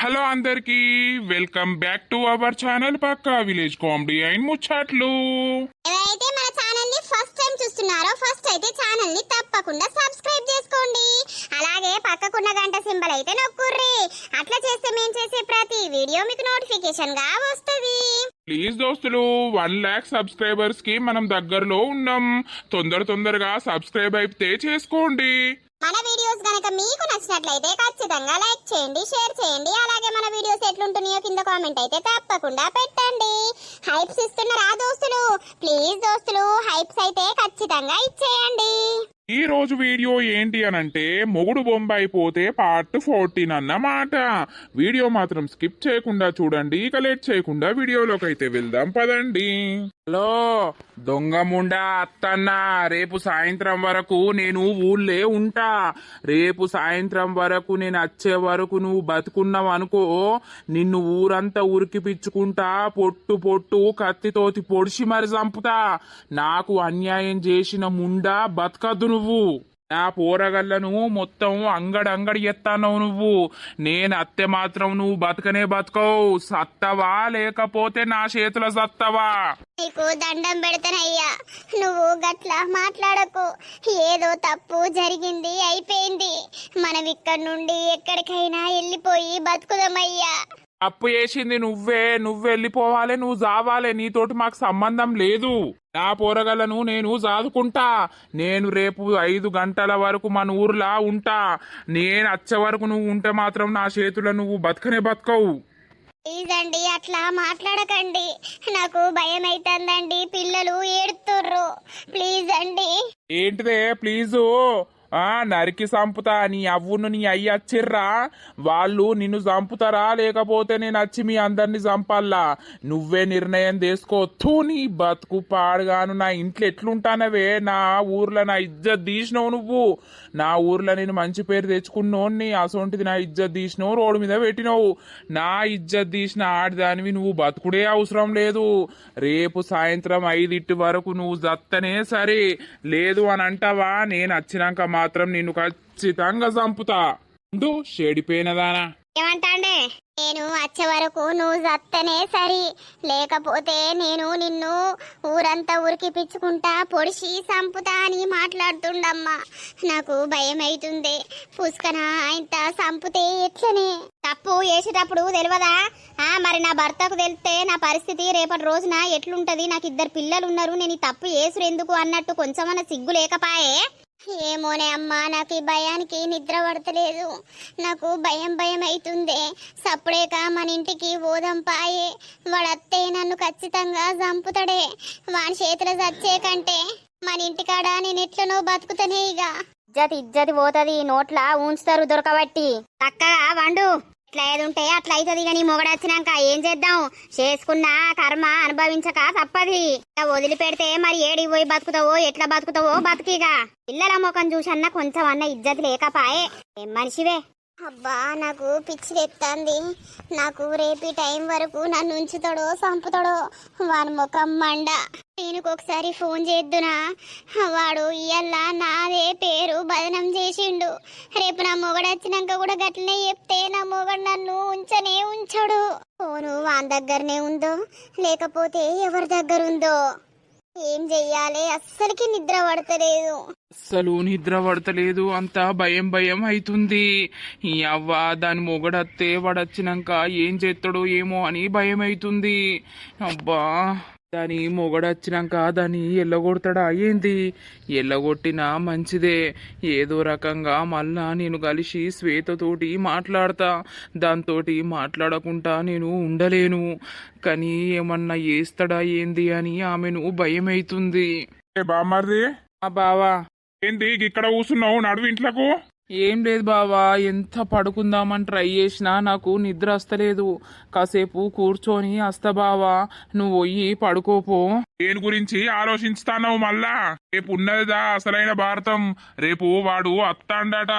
Hello అందరికి welcome back to our channel pakka village comedy and ముచ్చట్లు. ఎవరైతే మన ఛానల్ ని ఫస్ట్ టైం చూస్తున్నారో ఫస్ట్ అయితే ఛానల్ ని తప్పకుండా సబ్స్క్రైబ్ చేసుకోండి. అలాగే పక్కకున్న గంట సింబల్ అయితే నొక్కుర్రి. అట్లా చేస్తే మేము చేసే ప్రతి వీడియో మీకు నోటిఫికేషన్ గా వస్తది. ప్లీజ్ దోస్తులు 1 lakh సబ్స్క్రైబర్స్ కి మనం దగ్గరలో ఉన్నాం. తొందరగా సబ్స్క్రైబ్ అయితే చేసుకోండి. మన వీడియోస్ గనక మీకు నచ్చినట్లయితే ఖచ్చితంగా లైక్ చేయండి, షేర్ చేయండి. అలాగే మన వీడియోస్ ఎట్లుంటున్నాయో కింద కామెంట్ అయితే తప్పకుండా పెట్టండి. హైప్స్ ఇస్తున్నారా దోస్తులు? ప్లీజ్ దోస్తులు హైప్స్ అయితే ఖచ్చితంగా ఇచ్చేయండి. ఈ రోజు వీడియో ఏంటి అనంటే మొగుడు బొంబాయి పోతే పార్ట్ 14 అన్నమాట. వీడియో మాత్రం స్కిప్ చేయకుండా చూడండి. ఇక లేట్ చేయకుండా వీడియోలోకి అయితే వెళ్దాం పదండి. హలో దొంగ ముండా అత్తన్న, రేపు సాయంత్రం వరకు నేను ఊళ్ళే ఉంటా. రేపు సాయంత్రం వరకు నేను వచ్చే వరకు నువ్వు బతుకున్నావు అనుకో, నిన్ను ఊరంతా ఉరికిపిచ్చుకుంటా, పొట్టు కత్తితోటి పొడిచి మరి చంపుతా. నాకు అన్యాయం చేసిన ముండా బతకద్దు నువ్వు. నా పోరగల్లను మొత్తం అంగడి ఎత్తానవు నువ్వు. నేను అత్తే మాత్రం నువ్వు బతకనే బతకవు. సత్తవా లేకపోతే నా చేతుల సత్తవా? నీకు దండం పెడతానయ్యా, నువ్వు గట్లా మాట్లాడకు. ఏదో తప్పు జరిగింది, అయిపోయింది. మనం ఇక్కడ నుండి ఎక్కడికైనా వెళ్ళిపోయి బతుకుదామయ్యా. అప్పు చేసింది నువ్వు వెళ్ళిపోవాలి, నువ్వు జావాలి. నీతోటి మాకు సంబంధం లేదు. నా పోరగలను నేను చదువుకుంటా. నేను రేపు 5 గంటల వరకు మన ఊర్లా ఉంటా. నేను వచ్చే వరకు నువ్వు ఉంటే మాత్రం నా చేతుల నువ్వు బతకనే బతకవు. ప్లీజ్ అండి అట్లా మాట్లాడకండి, నాకు భయం అవుతుందండి. పిల్లలు ఏడుతుర్రు. ప్లీజ్ అండి. ఏంటిదే ప్లీజు? నరికి చంపుతా. నీ అవ్వును నీ అయ్యి వచ్చిర్రా, వాళ్ళు నిన్ను చంపుతారా లేకపోతే నేను వచ్చి మీ అందరిని చంపాలా? నువ్వే నిర్ణయం తీసుకో. నీ బతుకు పాడుగాను. నా ఇంట్లో ఎట్లుంటానవే? నా ఊర్లో నా ఇజ్జత్ తీసినావు నువ్వు. నా ఊర్లో నేను మంచి పేరు తెచ్చుకున్నోని, అసొంటిది నా ఇజ్జత్ తీసినావు, రోడ్డు మీద పెట్టినావు. నా ఇజ్జత్ తీసిన ఆడదానివి నువ్వు బతుకుడే అవసరం లేదు. రేపు సాయంత్రం 5 వరకు నువ్వు జత్తనే సరే. లేదు అని అంటావా, నేను వచ్చినాక మాత్రం నిన్ను ఖచ్చితంగా చంపుతా. షేడిపోయినదానా? ఏమంటాండే? నేను వచ్చే వరకు నువ్వు చత్తనే సరి, లేకపోతే నేను నిన్ను ఊరంతా ఉరికిపిచ్చుకుంటా, పొడిచి చంపుతా అని మాట్లాడుతుండమ్మా. నాకు భయం అవుతుంది. పుష్కన ఇంత చంపుతే ఎట్లనే? తప్పు చేసేటప్పుడు తెలియదా? మరి నా భర్తకు తెలిస్తే నా పరిస్థితి రేపటి రోజున ఎట్లుంటది? నాకు 2 పిల్లలు ఉన్నారు, నేను ఈ తప్పు చేసుడు ఎందుకు అన్నట్టు కొంచెమన్నా సిగ్గు లేకపాయే? ఏమోనే అమ్మా, నాకు ఈ భయానికి నిద్ర పడతలేదు. నాకు భయం అవుతుంది. సప్పుడేక మన ఇంటికి పోదాం పాయే. వాడత్తే నన్ను ఖచ్చితంగా చంపుతాడే. వాని చేతులు చచ్చే కంటే మన ఇంటికాడ నేను ఎట్లనో బతుకుతానే. ఇక ఇజ్జతి పోతుంది, నోట్లా ఉంచుతారు దొరకబట్టి. చక్కగా వండు. ఇట్లా ఏదుంటే అట్లా అవుతుంది. కానీ మొగడొచ్చినాక ఏం చేద్దాం? చేసుకున్న కర్మ అనుభవించక తప్పది. వదిలిపెడితే మరి ఏడికి పోయి బతుకుతావో, ఎట్లా బతుకుతావో బతికిగా. పిల్లల ముఖం చూసన్నా కొంచెం అన్న ఇజ్జతి లేకపాయే. ఏం మనిషివే. అబ్బా నాకు పిచ్చి లేపుతాంది. నాకు రేపు టైం వరకు నన్ను ఉంచుతాడో చంపుతాడో వాని ముఖం మండ. ఒకసారి ఫోన్ చేద్దునా? వాడు ఇయ్యల్లా నాదే పేరు బదనం చేసిండు. రేపు నా మొగడు వచ్చినాక కూడా గట్లనే చెప్తే నా మొగడు నన్ను ఉంచనే ఉంచడు. ఫోను వాని దగ్గరనే ఉందో లేకపోతే ఎవరి దగ్గర ఉందో ఏం చెయ్యాలి? అస్సలకి నిద్ర పడతలేదు. అస్సలు నిద్ర పడతలేదు. అంతా భయం అవుతుంది. ఈ అవ్వ దాని మొగడత్తే వాడొచ్చినాక ఏం చేస్తాడో ఏమో అని భయం అవుతుంది. అబ్బా, దాని మొగడొచ్చినాక దాన్ని ఎల్లగొడతాడా ఏంది? ఎల్లగొట్టినా మంచిదే. ఏదో రకంగా మళ్ళా నేను కలిసి శ్వేతతోటి మాట్లాడతా. దాంతోటి మాట్లాడకుండా నేను ఉండలేను. కానీ ఏమన్నా చేస్తాడా ఏంది అని ఆమెను భయం అవుతుంది. బామ్మర్ది, బావా ఏంది ఇక్కడ కూర్చున్నావు? నడువు ఇంట్లకు. ఏం లేదు బావా, ఎంత పడుకుందామని ట్రై చేసినా నాకు నిద్ర వస్తలేదు. కాసేపు కూర్చొని వస్తా బావా, నువ్వు పోయి పడుకోపో. దేని గురించి ఆలోచిస్తావు మళ్ళా? రేపు ఉన్నదిదా అసలైన భారతం. రేపు వాడు అత్తాండట.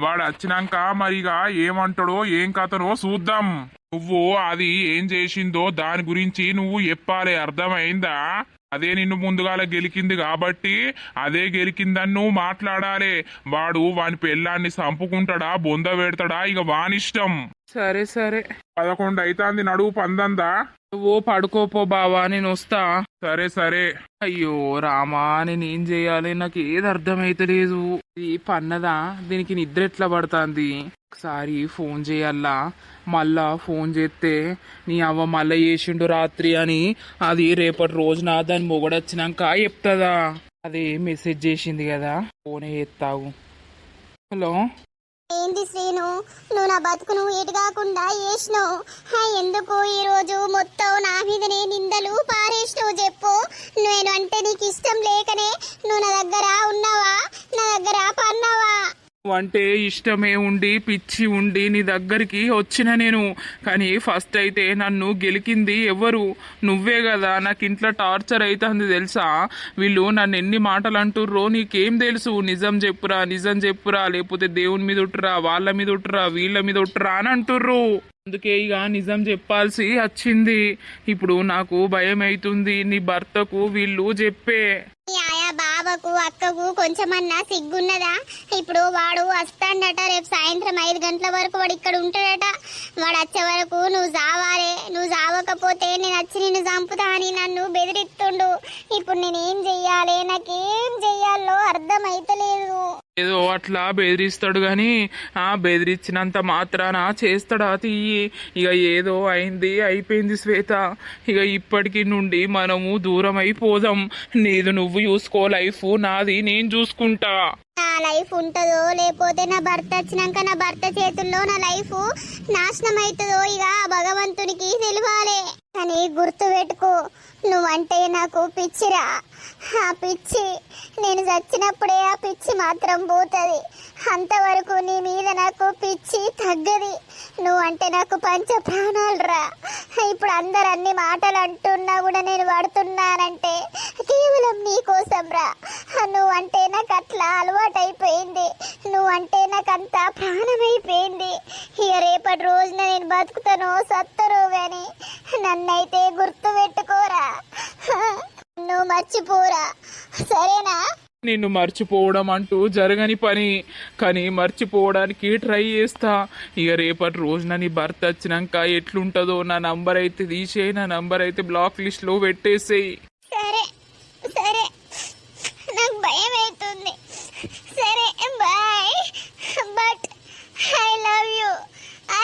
వాడు వచ్చినాక మరిగా ఏమంటాడో ఏం కథనో చూద్దాం. నువ్వు అది ఏం చేసిందో దాని గురించి నువ్వు చెప్పాలి, అర్థమైందా? అదే నిన్ను ముందుగాల గెలికింది కాబట్టి అదే గెలికిందని నువ్వు మాట్లాడాలి. వాని పెళ్ళాన్ని చంపుకుంటాడా బొంద పెడతాడా ఇక వానిష్టం. సరే సరే 11 అయితాంది, నడువు పందందా. ఓ పడుకోపో బావా నేను వస్తా. సరే సరే. అయ్యో రామా నేనేం చేయాలి, నాకు ఏది అర్థమైతలేదు. ఇది పన్నదా, దీనికి నిద్ర ఎట్లా పడుతుంది. ఒకసారి ఫోన్ చేయాలా, మళ్ళా ఫోన్ చేస్తే నీ అవ్వ మళ్ళా చేసిండు రాత్రి అని అది రేపటి రోజున దాని మొగడొచ్చినాక చెప్తుందా. అదే మెసేజ్ చేసింది కదా, ఫోనే ఎత్తావు. హలో ఏంది శ్రీను, నువ్వు నా బతుకును ఎటు కాకుండా చేసినావు. ఎందుకు ఈరోజు మొత్తం నా మీదనే నిందలు పారేసినావు చెప్పు. నేను అంటే నీకు ఇష్టం లేకనే నువ్వు నా దగ్గర ఉన్నావా, నా దగ్గర పన్నావా? అంటే ఇష్టమే ఉండి పిచ్చి ఉండి నీ దగ్గరికి వచ్చిన నేను. కానీ ఫస్ట్ అయితే నన్ను గెలికింది ఎవరు? నువ్వే కదా. నాకు ఇంట్లో టార్చర్ అవుతుంది తెలుసా. వీళ్ళు నన్ను ఎన్ని మాటలు అంటుర్రో నీకేం తెలుసు. నిజం చెప్పురా, నిజం చెప్పురా, లేకపోతే దేవుని మీద ఉట్టురా, వాళ్ళ మీద ఉట్టురా, వీళ్ళ మీద ఉట్టురా అని అంటుర్రు. అందుకే ఇక నిజం చెప్పాల్సి వచ్చింది. ఇప్పుడు నాకు భయం అవుతుంది. నీ భర్తకు వీళ్ళు చెప్పే. ఆయా బావకు అక్కకు కొంచెమన్నా సిగ్గున్నదా? ఇప్పుడు వాడు వస్తాడట, రేపు సాయంత్రం 5 గంటల వరకు వాడు ఇక్కడ ఉంటాడట. వాడు వచ్చే వరకు నువ్వు చావాలే, నువ్వు చావకపోతే నేను వచ్చి నిన్ను చంపుతా అని నన్ను బెదిరిస్తుండు. ఇప్పుడు నేనేం చెయ్యాలి, నాకేం చెయ్యాలో అర్థం అయితలేదు. ఏదో అట్లా బెదిరిస్తాడు గాని ఆ బెదిరించినంత మాత్రాన చేస్తాడా తీయి. ఇక ఏదో అయింది అయిపోయింది శ్వేత. ఇక ఇప్పటికి నుండి మనము దూరం అయిపోదాం. నీది నువ్వు చూసుకో, లైఫ్ నాది నేను చూసుకుంటా. నా లైఫ్ ఉంటుందో లేకపోతే నా భర్త వచ్చినాక నా భర్త చేతుల్లో నా లైఫ్ నాశనం అవుతుందో ఇక భగవంతునికి తెలియాలి. కానీ గుర్తు పెట్టుకో, నువ్వంటే నాకు పిచ్చిరా. ఆ పిచ్చి నేను చచ్చినప్పుడే ఆ పిచ్చి మాత్రం పోతుంది. అంతవరకు నీ మీద నాకు పిచ్చి తగ్గది. నువ్వంటే నాకు పంచ ప్రాణాలురా. ఇప్పుడు అందరు అన్ని మాటలు అంటున్నా కూడా నేను పడుతున్నానంటే కేవలం నీ కోసం రా. నువ్వంటే నాకు అట్లా అలవాటైపోయింది. నువ్వంటే నాకు అంత ప్రాణమైపోయింది. ఇక రేపటి రోజున నేను బతుకుతానో సత్తరో గాని నన్నైతే గుర్తు పెట్టుకోరా. నువ్వు మర్చిపోరా, సరేనా? నిన్ను మర్చిపోవడం అంటూ జరగని పని, కానీ మర్చిపోవడానికి ట్రై చేస్తా. ఇక రేపటి రోజున నీ భర్త వచ్చినాక ఎట్లుంటుందో నా నంబర్ అయితే తీసేయి, నా నంబర్ అయితే బ్లాక్ లిస్ట్లో పెట్టేసేయి. సరే సరే, నాకు భయం అవుతుంది. సరే bye. But I love you,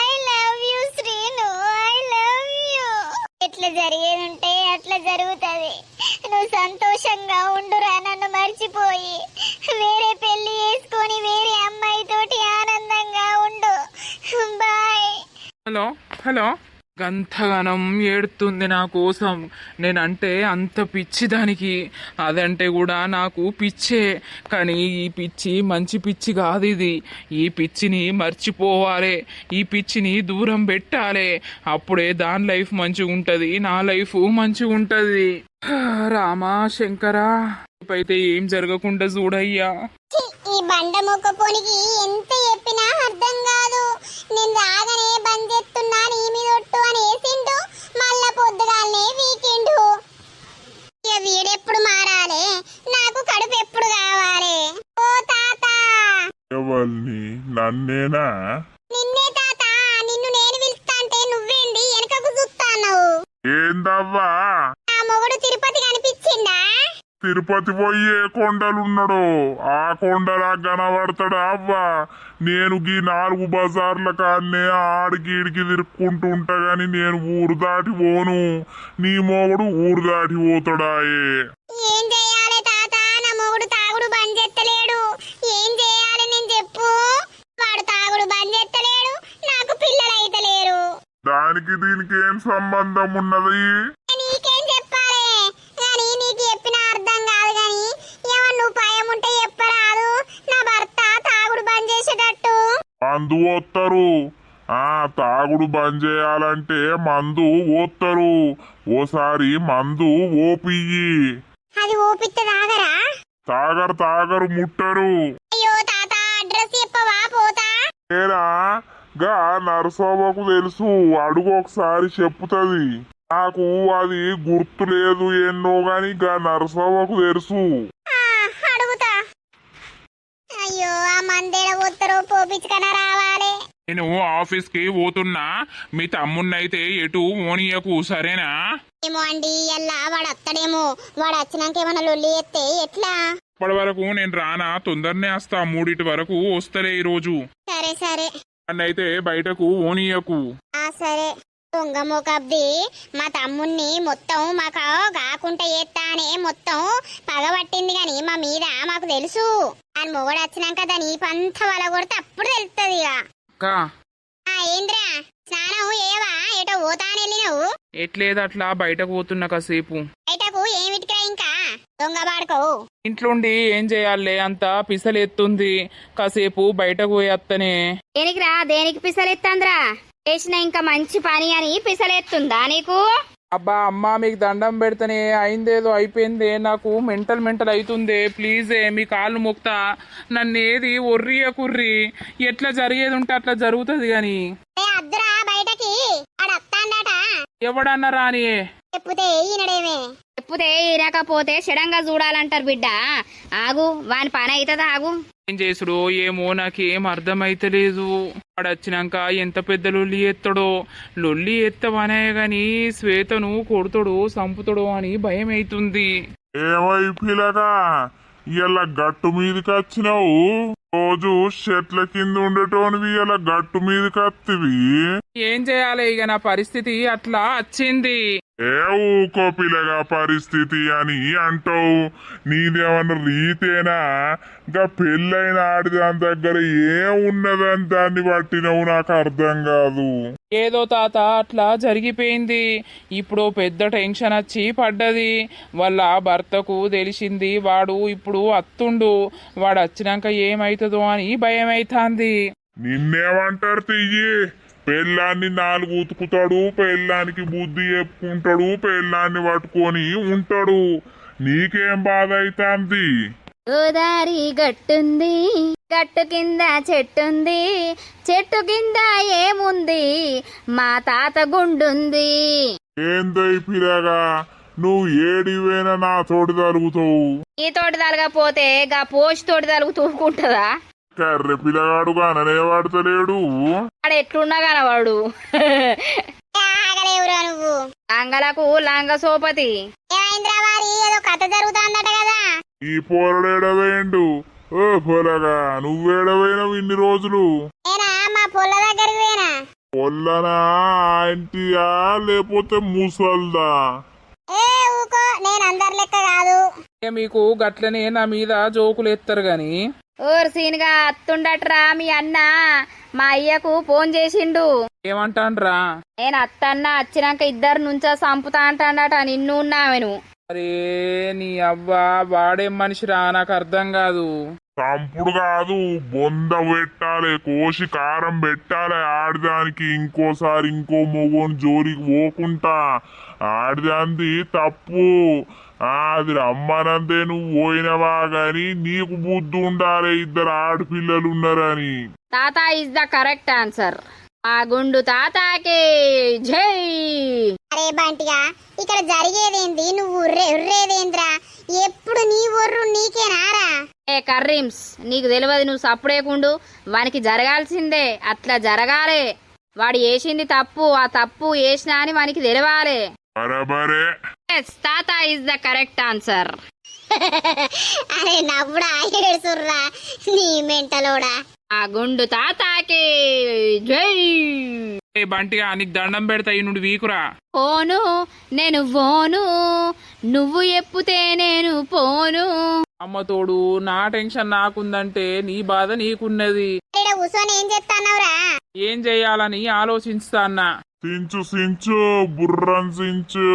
I love you Srinu, I love you. ఎట్లా జరిగేది ఉంటే అట్లా జరుగుతుంది. నువ్వు సంతోషంగా ఉండురా, నన్ను మర్చిపోయి వేరే పెళ్లి చేసుకొని వేరే అమ్మాయితోటి ఆనందంగా ఉండు. బాయ్. హలో హలో గంతగనం ఏడుతుంది నా కోసం. నేనంటే అంత పిచ్చి దానికి. అదంటే కూడా నాకు పిచ్చే, కానీ ఈ పిచ్చి మంచి పిచ్చి కాదు. ఇది ఈ పిచ్చిని మర్చిపోవాలి, ఈ పిచ్చిని దూరం పెట్టాలి. అప్పుడే దాని లైఫ్ మంచిగా ఉంటుంది, నా లైఫ్ మంచిగా ఉంటుంది. రామా శంకరా, అయితే ఏం జరగకుండా చూడయ్యా. ఈ బండ మొక్క పోనికి ఎంత చెప్పినా అర్థం కాదు. నేను రాగానే బంద్ చేస్తున్నా నీ మీద ఒట్టు అని వేసిండు, మళ్ళా పొద్దుగాలనే వీకెండు. ఇక వీడెప్పుడు మారాలి, నాకు కడుపు ఎప్పుడు కావాలి? ఓ తాత. ఎవరిని? నన్నేనా? నిన్నే తాత. నిన్ను నేను పిలుస్తా అంటే నువ్వేంది వెనకకు చూస్తావు? ఏందవ్వా? నా మొగుడు తిరుపతి కనిపించిందా? తిరుపతి పోయి ఏ కొండలున్నాడో ఆ కొండలా కనబడతాడా అవ్వా? నేను గీ 4 బజార్ల కాన్నే ఆడికి ఈడికి తిరుక్కుంటూ ఉంటా గాని నేను ఊరు దాటి పోను. నీ మొగుడు ఊరు దాటి పోతాడాయే. ఏం చేయాలి తాత? నా మొగుడు తాగుడు బంద్ చేస్తలేడు. ఏం చేయాలి నేను చెప్పు? వాడు తాగుడు బంద్ చేస్తలేడు, నాకు పిల్లలు అయితలేరు. దానికి దీనికి ఏం సంబంధం ఉన్నది? నీకేం చెప్పాలి గాని, నీకు చెప్పినా అర్థం కాదు గాని ఏమన్నా ఉపాయం ఉంటే చెప్పరాదు. నా భర్త తాగుడు బంద్ చేసేటట్టు. మందు పోస్తారు. తాగుడు బంద్ చేయాలంటే మందు పోస్తారు. ఓసారి మందు ఓపియ్యి. అది ఓపిత్తే తాగరా? తాగరు ముట్టరు. అయ్యో తాత, అడ్రస్ చెప్పవా? పోతా. ఏరా గా నరసవ్వకు తెలుసు, అడుగు ఒకసారి చెప్పుతుంది. నాకు అది గుర్తు లేదు ఎన్నో గాని గా నరసవ్వకు తెలుసు. అడుగుతా. అయ్యో ఆ మందేడ పోతారో పోపించుకన్నా రావాలి. నేను ఆఫీస్ కి పోతున్నా, మీ తమ్మున్నైతే ఎటు ఓనియకు, సరేనా? ఏమో అండి ఎల్లా వాడు వస్తాడేమో, వాడు వచ్చినాక ఏమన్నా లొల్లి ఎత్తే ఎట్లా? ఇప్పటి వరకు నేను రానా, తొందరనే వస్తా, 3 వరకు వస్తలే ఈ రోజు. సరే సరే. నన్నైతే బయటకు ఓనియకు. సరే. దొంగ మోకబ్ది మా తమ్ముణ్ణి మొత్తం మాకు కాకుండా చేస్తా అని మొత్తం పగబట్టింది గాని మా మీద మాకు తెలుసు. అని మొగడు వచ్చినాక దాని పంత వల కొడితే అప్పుడు తెలుస్తుంది ఇక. అక్కా ఏంద్రా స్నానం ఏవా ఏటో పోతాని వెళ్ళినావు? ఎట్లేదు, అట్లా బయటకు పోతున్నా కాసేపు. బయటకు ఏమిటికిరా ఇంకా దొంగ పాడుకోవు. ఇంట్లోండి ఏం చేయాలే, అంత పిసలెత్తుంది, కాసేపు బయటకు పోయేత్తనే. దేనికిరా దేనికి పిసలెత్తంద్రా? చేసిన ఇంకా మంచి పని అని పిసలెత్తుందా నీకు? అబ్బా అమ్మా, మీకు దండం పెడితేనే అయిందేదో అయిపోయిందే, నాకు మెంటల్ అవుతుందే, ప్లీజే మీ కాళ్ళు మొక్తా, నన్ను ఏది ఒర్రియ కుర్రి, ఎట్లా జరిగేది ఉంటే అట్లా జరుగుతుంది గాని. అద్దురా బయటకి, ఆడత్తాండట. ఎవడన్నా రాని చెప్పుతే ఈనడేమే. చెప్పుతే ఈనకపోతే షడంగా చూడాలంటారు బిడ్డ. ఆగు, వాని పని అవుతుంది, ఆగు. ఏం చేసుడో ఏమో నాకేం అర్థమైతలేదు. వాడు వచ్చినాక ఎంత పెద్ద లొల్లి ఎత్తడో, లొల్లి ఎత్తవనే గాని శ్వేతను కొడుతాడో సంపుతాడో అని భయం అవుతుంది. ఏమై పిల్లగా ఇలా గట్టు మీదకి వచ్చినావు? రోజు చెట్ల కింద ఉండేటోనివి ఇలా గట్టు మీదకి వత్తివి. ఏం చేయాలి ఇక, నా పరిస్థితి అట్లా వచ్చింది. ఏ ఊకో పిల్లగా పరిస్థితి అని అంటావు, నీదేమన్నా రీతేనా? ఇంకా పెళ్ళైన ఆడిదాని దగ్గర ఏమున్నదని దాన్ని పట్టినవు, నాకు అర్థం కాదు. ఏదో తాత అట్లా జరిగిపోయింది. ఇప్పుడు పెద్ద టెన్షన్ వచ్చి పడ్డది. వాళ్ళ భర్తకు తెలిసింది, వాడు ఇప్పుడు అత్తుండు, వాడు వచ్చినాక ఏమైతుందో అని భయం అవుతుంది. నిన్నేమంటారు తియ్యి? పెళ్ళాన్ని 4 ఉతుకుతాడు, పెళ్ళానికి బుద్ధి చెప్పుకుంటాడు, పెళ్ళాన్ని పట్టుకొని ఉంటాడు. నీకేం బాధ అవుతుంది? గోదారి గట్టుంది, గట్టు కింద చెట్టుంది, చెట్టు కింద ఏముంది, మా తాత గుండుంది. ఏందో పిల్లగా, నువ్వు ఏడివేనా నా తోటి తలుగుతావు? ఈ తోటి తలగపోతే గా పోసి తోటి తలుగు తూకుంటుందా? కర్రె పిల్లగాడు కాననే వాడతలేడు. వాడు ఎట్లున్నా కనవాడు. నువ్వు లంగలకు లంగ సోపతి. ఏదో కథ జరుగుతుందట కదా. ఈ పోరడేడవేండు? ఓ పొలగా, నువ్వేడవైనవు ఇన్ని రోజులు? మా పొల్ల దగ్గరికి పోయినా. పొల్లనా ఆంటీయా లేకపోతే ముసల్దా? ఊకో, నేను అందరి లెక్క కాదు. మీకు గట్లనే నా మీద జోకులు ఎత్తారు గాని. ఓర్ సీన్గా అత్తుండట్రా మీ అన్న. మా అయ్యకు ఫోన్ చేసిండు. ఏమంటాన్రా? నేను అత్తన్న వచ్చినాక ఇద్దరు నుంచో సంపుతా అంటాడట. నిన్ను ఉన్నామెను. అరే నీ అవ్వ, వాడేం మనిషిరా, నాకు అర్థం కాదు. సంపుడు కాదు, బొంద పెట్టాలి, కోసి కారం పెట్టాలి ఆడిదానికి. ఇంకోసారి ఇంకో మొగోని జోలికి పోకుంటా. ఆడిదాంది తప్పు, అది రమ్మనందే నువ్వు పోయినవా గాని నీకు బుద్ధి ఉండాలి, ఇద్దరు ఆడపిల్లలు ఉన్నారని. తాత ఇస్ ద కరెక్ట్ ఆన్సర్. ఆ గుండు తాతాకే జై. అరే బంటిగా, ఇక్కడ జరిగేదేంది? నువ్వు ఉర్రేదేంద్రా? ఎప్పుడు నీ ఒర్రు నీకేనారా? ఏ కర్రీమ్స్, నీకు తెలియదు, నువ్వు సప్పుడేకుండు. వానికి జరగాల్సిందే, అట్లా జరగాలే. వాడు వేసింది తప్పు, ఆ తప్పు వేసినా అని వానికి తెలవాలి. బరాబరే. తాత ఇస్ ద కరెక్ట్ ఆన్సర్. అరే నవ్వుడా ఏడుసుర్రా నీ మెంటలోడా. ఆ గుండు తాతాకి జై. బంటిగా నీకు దండం పెడతా, ఈ నుండి వీకురా. పోను నేను పోను, నువ్వు ఎప్పుతే నేను పోను. అమ్మ తోడు, నా టెన్షన్ నాకుందంటే నీ బాధ నీకున్నది. కూర్చొని ఏం చేస్తానవరా? ఏం చెయ్యాలని ఆలోచిస్తా అన్నా. సించు సించు బుర్రం సించు.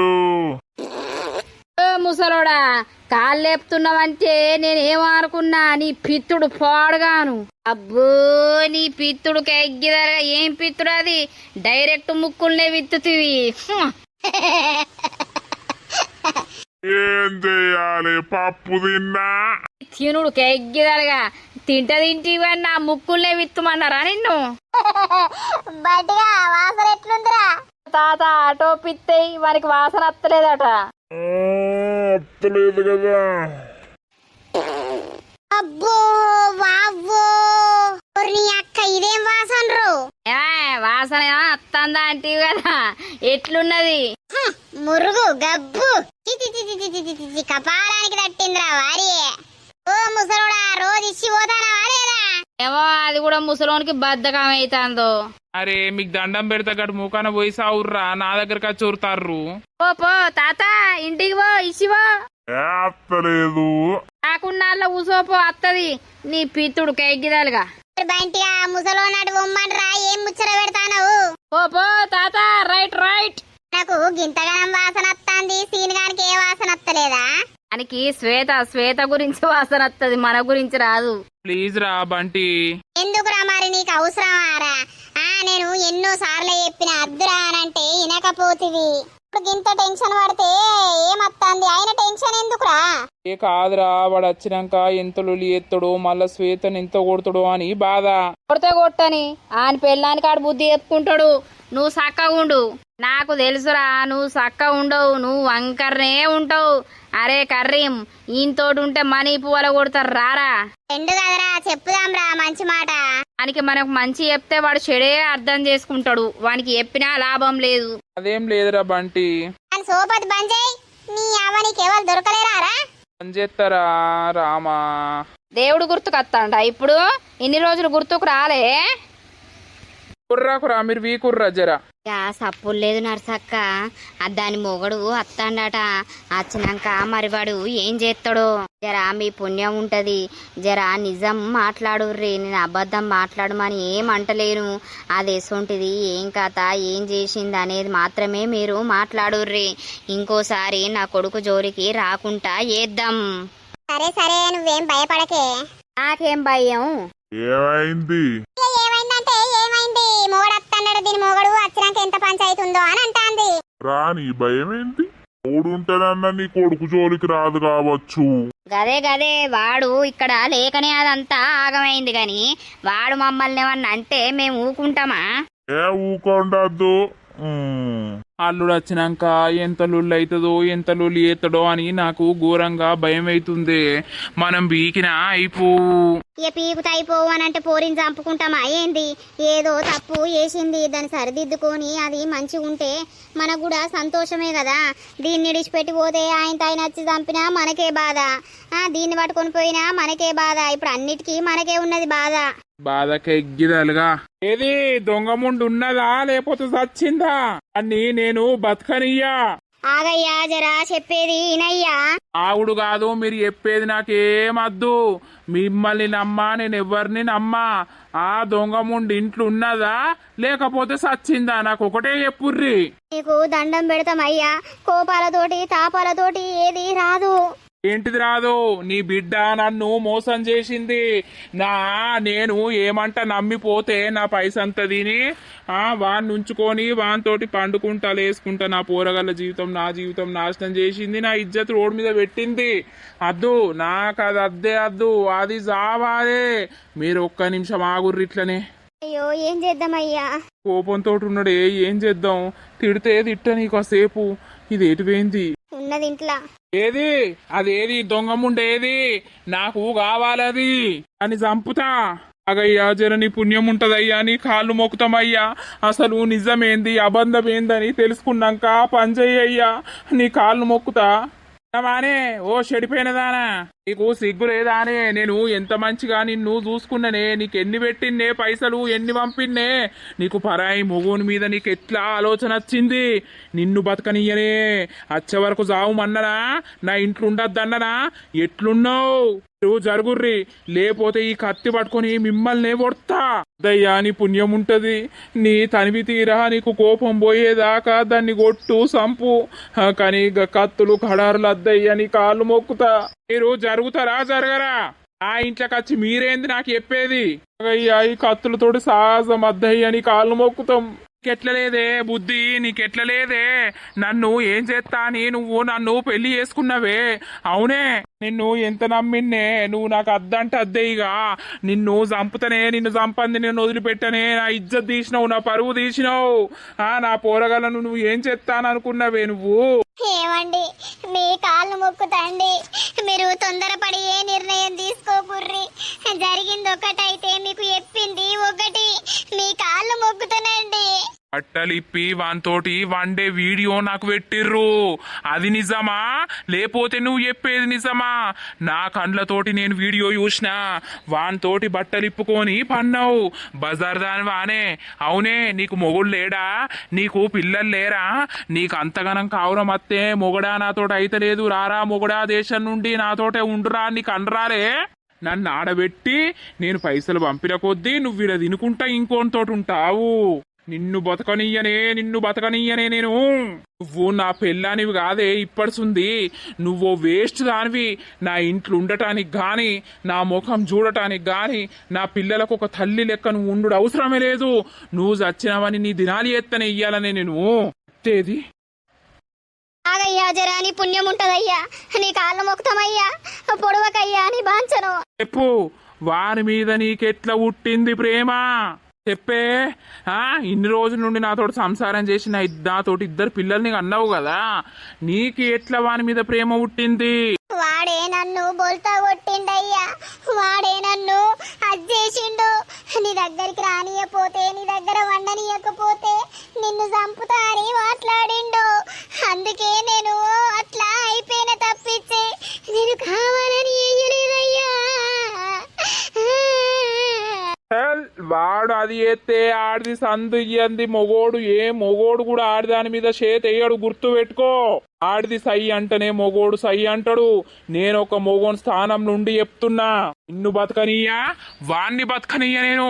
ముసలోడా, కాళ్ళేపుతున్నావంటే నేనేమనుకున్నా నీ పిత్తుడు పాడుగాను. అబ్బో, నీ పిత్తుడు ఎగ్గిదరగా ఏం పిత్తుడు అది? డైరెక్ట్ ముక్కుల్నే విత్తుతివి. ఏం చెయ్యాలి? పప్పు తిన్నా తినుడు ఎగ్గిదరగా తింటివని నా ముక్కుల్నే విత్తుమన్నారా నిన్ను? బయటగా వాసన ఎట్లుందిరా? తాత ఆటో పిత్తయి వానికి వాసన అత్తలేదట. అత్తలేదు కదా. అబ్బో వావ్వో నీ అక్క ఇదేం వాసన రో? వాసన అత్తందా అంటివి కదా, ఎట్లున్నది? మురుగు గబ్బు కపాలానికి తట్టిందిరా వారి. ఓ ముసలోడా రోజు ఇచ్చి పోతానా వారేరా? ఏమో అది కూడా ముసలోనికి బద్ధకం అవుతుందో. అరే మీకు దండం పెడతా గడు ముఖాన పోయి సావుర్రా, నా దగ్గరకి వచ్చి ఊరుతారు. పో తాత ఇంటికి పో, ఇచ్చిపో. అత్తలేదు. నాకున్నాళ్ళ ఊసోపో అత్తది నీ పిత్తుడు కైగిదాలుగా. బంటిగా ముసలో నాటి బొమ్మన్రా ఏం ముచ్చట పెడతానవు? పో తాత రైట్. నాకు గింతగనం వాసన వస్తాంది, సీనిగానికి ఏ వాసన వస్తలేదా? దానికి శ్వేత గురించి వాసన వస్తుంది, మన గురించి రాదు. ప్లీజ్ రా బంటి. ఎందుకురా మరి నీకు అవసరమారా? నేను ఎన్నో సార్లు చెప్పిన అద్దురా అనంటే వినకపోతివి. ఇప్పుడు గింత టెన్షన్ పడితే ఏమత్తాంది? ఆయన టెన్షన్ ఎందుకురా? ఏ కాదురా, వాడు వచ్చినాక ఎంత లొలి ఎత్తడో మళ్ళా శ్వేతని ఎంత కొడతాడో అని బాధ. కొట్టని ఆయన పెళ్ళానికి ఆడు బుద్ధి చెప్పుకుంటాడు. నువ్వు సక్కగా ఉండు, నాకు తెలుసురా నువ్వు సక్కగా ఉండవు, నువ్వు వంకరనే ఉంటావు. అరే కర్రీం ఈయనతోటి ఉంటే మనీ పువ్వుల కొడతారు రారా. ఎండు కదరా చెప్పుదాంరా మంచి మాట. వానికి మనకు మంచి చెప్తే వాడు చెడే అర్థం చేసుకుంటాడు, వానికి చెప్పినా లాభం లేదు. అదేం లేదురా బంటి. సోపతి బంజయ్ నీ అవనికి ఎవరు దొరకలేరా? పనిచేస్తారా రామా? దేవుడు గుర్తుకొస్తాండ ఇప్పుడు? ఇన్ని రోజులు గుర్తుకు రాలే? కుర్రా మీరు వీకుర్రా జరా. సప్పులు లేదు నర్సక్క, దాని మొగడు అత్తాండట. వచ్చినాక మరి వాడు ఏం చేస్తాడో. జరా మీ పుణ్యం ఉంటది, జరా నిజం మాట్లాడుర్రి. నేను అబద్ధం మాట్లాడమని ఏమంటలేను. అది ఎసొంటిది ఏం కథ ఏం చేసింది అనేది మాత్రమే మీరు మాట్లాడుర్రి. ఇంకోసారి నా కొడుకు జోలికి రాకుండా చేద్దాం. సరే నువ్వేం భయపడకే. నాకేం భయం? ఏమైంది? ఏమైందంటే ఏమైంది? మొగడు అత్తన్నాడు, దీని మొగడు వచ్చినాక ఎంత పంచాయతీ ఉందో అని అంటాంది. రాని భయం ఏంటి? ఉంటేనన్నా నీ కొడుకు జోలికి రాదు కావచ్చు. గదే వాడు ఇక్కడ లేకనే అదంతా ఆగమైంది గాని వాడు మమ్మల్ని ఏమన్నా అంటే మేము ఊకుంటామా? ఊకొండద్దు. అల్లుడు వచ్చినాక ఎంత లొల్లి అవుతుందో ఎంత లొల్లి ఎత్తడో అని నాకు ఘోరంగా భయం అవుతుంది. మనం బీకినా అయిపోవు. ఇక పీకుతా అయిపోవు అని అంటే పోరిని చంపుకుంటామా ఏంది? ఏదో తప్పు చేసింది, దాన్ని సరిదిద్దుకొని అది మంచిగా ఉంటే మనకు కూడా సంతోషమే కదా. దీన్ని విడిచిపెట్టి పోతే ఆయన వచ్చి చంపినా మనకే బాధ, దీన్ని పట్టుకొని పోయినా మనకే బాధ. ఇప్పుడు అన్నిటికీ మనకే ఉన్నది బాధ. బాధకెగ్గిదలుగా. ఏది దొంగముండు ఉన్నదా లేకపోతే చచ్చిందా అని నేను బతకనియ్యా. ఆగయ్యా జరా చెప్పేది ఇనయ్యా. ఆవుడు కాదు మీరు చెప్పేది నాకేమద్దు. మిమ్మల్ని నమ్మా, నేను ఎవరిని నమ్మా. ఆ దొంగముండు ఇంట్లో ఉన్నదా లేకపోతే సచ్చిందా నాకు ఒకటే చెప్పుర్రి. నీకు దండం పెడతామయ్యా, కోపాలతోటి తాపాలతోటి ఏది రాదు. ఏంటిది రాదు? నీ బిడ్డ నన్ను మోసం చేసింది. నేను ఏమంట నమ్మిపోతే నా పైసంతా తిని వాడిని ఉంచుకొని వానితోటి పండుకుంటా లేసుకుంటా నా పోరగల్ల జీవితం నా జీవితం నాశనం చేసింది. నా ఇజ్జత్ రోడ్ మీద పెట్టింది. అద్దు, నాకు అది అద్దు, అది జావాదే. మీరు ఒక్క నిమిషం ఆగుర్రి ఇట్లనే. అయ్యో ఏం చేద్దామయ్యా? కోపంతో ఉన్నాడే, ఏం చేద్దాం? తిడితే తిట్ట నీకోసేపు. ఇది ఎటుపోయింది? ఉన్నది ఇంట్లో. ఏది అదేది దొంగముండేది? నాకు కావాలది అని చంపుతా. అగయ్యా జర నీ పుణ్యం ఉంటదయ్యా, నీ కాళ్ళు మొక్కుతామయ్యా. అసలు నిజమేంది అబద్ధం ఏందని తెలుసుకున్నాక పనిచేయ్యా, నీ కాళ్ళు మొక్కుతా. మానే ఓ చెడిపోయినదానా, నీకు సిగ్గు లేదానే? నేను ఎంత మంచిగా నిన్ను చూసుకున్నానే, నీకు ఎన్ని పెట్టిన్నే పైసలు, ఎన్ని పంపిన్నే. నీకు పరాయి మొగుని మీద నీకు ఎట్లా ఆలోచన వచ్చింది? నిన్ను బతకనియ్యనే. వచ్చే వరకు జావుమన్ననా, నా ఇంట్లో ఉండద్దన్ననా? ఎట్లున్నావు? నువ్వు జరుగుర్రి, లేకపోతే ఈ కత్తి పట్టుకొని మిమ్మల్ని కొడతా. దయ్యా నీ పుణ్యం ఉంటది, నీ తనివి తీరా నీకు కోపం పోయేదాకా దాన్ని కొట్టు సంపు. కానీ కత్తులు కడారులు అద్దయ్యా, నీ కాళ్ళు మొక్కుతా. మీరు జరుగుతారా జరగరా? ఆ ఇంట్లోకి వచ్చి మీరేంది నాకు చెప్పేది? అయ్యా ఈ కత్తులతోటి సహజం అద్దయ్యా, నీ కాళ్ళు మొక్కుతాం. నీకెట్ల లేదే బుద్ధి, నీకెట్ల లేదే? నన్ను ఏం చేస్తా అని నువ్వు నన్ను పెళ్లి చేసుకున్నావే? అవునే, నిన్ను ఎంత నమ్మిన్నే, నువ్వు నాకు అద్దంటే అద్దే. ఇక నిన్ను చంపుతనే, నిన్ను చంపంది నేను వదిలిపెట్టనే. నా ఇజ్జత్ తీసినావు, నా పరువు తీసినావు. నా పోరగాలను నువ్వు ఏం చేస్తాననుకున్నావే నువ్వు? ఏమండి, మీ కాళ్ళు మొక్కుతండి, మీరు తొందరపడి ఏ నిర్ణయం తీసుకోకుర్రి. జరిగింది ఒకటైతే మీకు చెప్పింది ఒకటి. మీ కాళ్ళు మొక్కుతానండి. బట్టలిప్పి వానితోటి వండే వీడియో నాకు పెట్టిర్రు. అది నిజమా లేపోతే నువ్వు చెప్పేది నిజమా? నా కండ్లతోటి నేను వీడియో చూసినా. వానితోటి బట్టలిప్పుకొని పన్నావు బజార్ దాని వానే. అవునే, నీకు మొగుడు లేడా? నీకు పిల్లలు లేరా? నీకు అంతగనం కావురం అత్తే మొగడా నాతోటి అయితలేదు, రారా మొగడా దేశం నుండి నాతోటే ఉండురా నీకు అనరాలే? నన్ను ఆడబెట్టి నేను పైసలు పంపిన కొద్దీ నువ్వు ఇలా తినుకుంటా ఇంకోనితోటి ఉంటావు. నిన్ను బతకనియ్యనే నేను. నువ్వు నా పెళ్ళానివి కాదే ఇప్పడుసుంది. నువ్వు వేస్ట్ దానివి. నా ఇంట్లో ఉండటానికి గాని, నా ముఖం చూడటానికి గాని, నా పిల్లలకు ఒక తల్లి లెక్క నువ్వు ఉండు అవసరమే లేదు. నువ్వు చచ్చినావని నీ దినాలు ఎత్తనే ఇయ్యాలనే నేను తేది. ఆగయ్యా, జరాని పుణ్యం ఉంటదయ్యా, నీ కాళ్ళు మొక్కుతామయ్యా, పొడవకయ్యా నీ బాంచను. చెప్పు, వారి మీద నీకెట్లా పుట్టింది ప్రేమ? చెప్పే. ఇన్ని రోజుల నుండి నాతోటి సంసారం చేసి నాతోటి ఇద్దరు పిల్లల్ని అన్నావు కదా, నీకు ఎట్లా వాని మీద ప్రేమ పుట్టింది? వాడే నన్ను బోల్తా కొట్టిండయ్యా, వాడే నన్ను అజ్జేసిండు. నీ దగ్గరికి రానియపోతే, నీ దగ్గర వండనీయకపోతే నిన్ను చంపుతా అని మాట్లాడిండు. అందుకే నేను అట్లా అయిపోయిన తప్పించి నేను కావాలని వేయలేదయ్యా. వాడు అది ఎత్తే ఆడిది సందు ఇయ్యంది మొగోడు. మొగోడు కూడా ఆడిదాని మీద చేతేయడు, గుర్తు పెట్టుకో. ఆడిది సై అంటనే మొగోడు సై అంటాడు. నేను ఒక మొగోని స్థానం నుండి చెప్తున్నా. నిన్ను బతకనియ్యా, వాణ్ణి బతకనియ్యా నేను.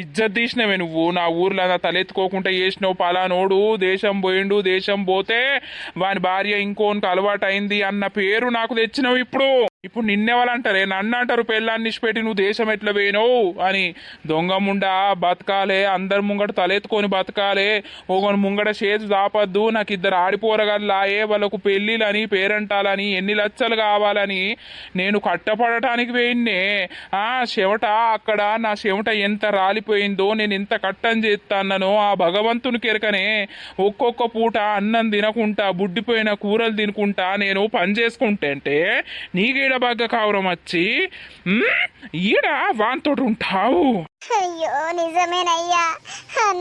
ఇజ్జత్ తీసినవే నువ్వు. నా ఊర్లో తలెత్తుకోకుండా చేసినావు. పలానోడు దేశం పోయిండు, దేశం పోతే వాని భార్య ఇంకోనికి అలవాటు అయింది అన్న పేరు నాకు తెచ్చినావు. ఇప్పుడు నిన్నెవరంటారే? నన్ను అంటారు పెళ్ళాన్ని పెట్టి నువ్వు దేశం ఎట్లా పోయినావు అని. దొంగముండా బతకాలే, అందరు ముంగట తలెత్తుకొని బతకాలే. ఒకని ముంగట చేతి దాపద్దు. నాకు ఇద్దరు ఆడిపోరగల్లాయే, వాళ్ళకు పెళ్ళిళ్ళని పేరంటాలని ఎన్ని లచ్చలు కావాలని నేను కట్టపడటానికి పోయిన్నే. చెమట అక్కడ నా చెమట ఎంత రాలిపోయిందో, నేను ఎంత కట్టం చేస్తానో ఆ భగవంతునికి ఎరకనే. ఒక్కొక్క పూట అన్నం తినకుంటా, బుడ్డిపోయిన కూరలు తినుకుంటా నేను పని చేసుకుంటే నీకేడ బగ్గ కావరం వచ్చి ఈడ వాంతోటి ఉంటావు. అయ్యో నిజమేనయ్యా,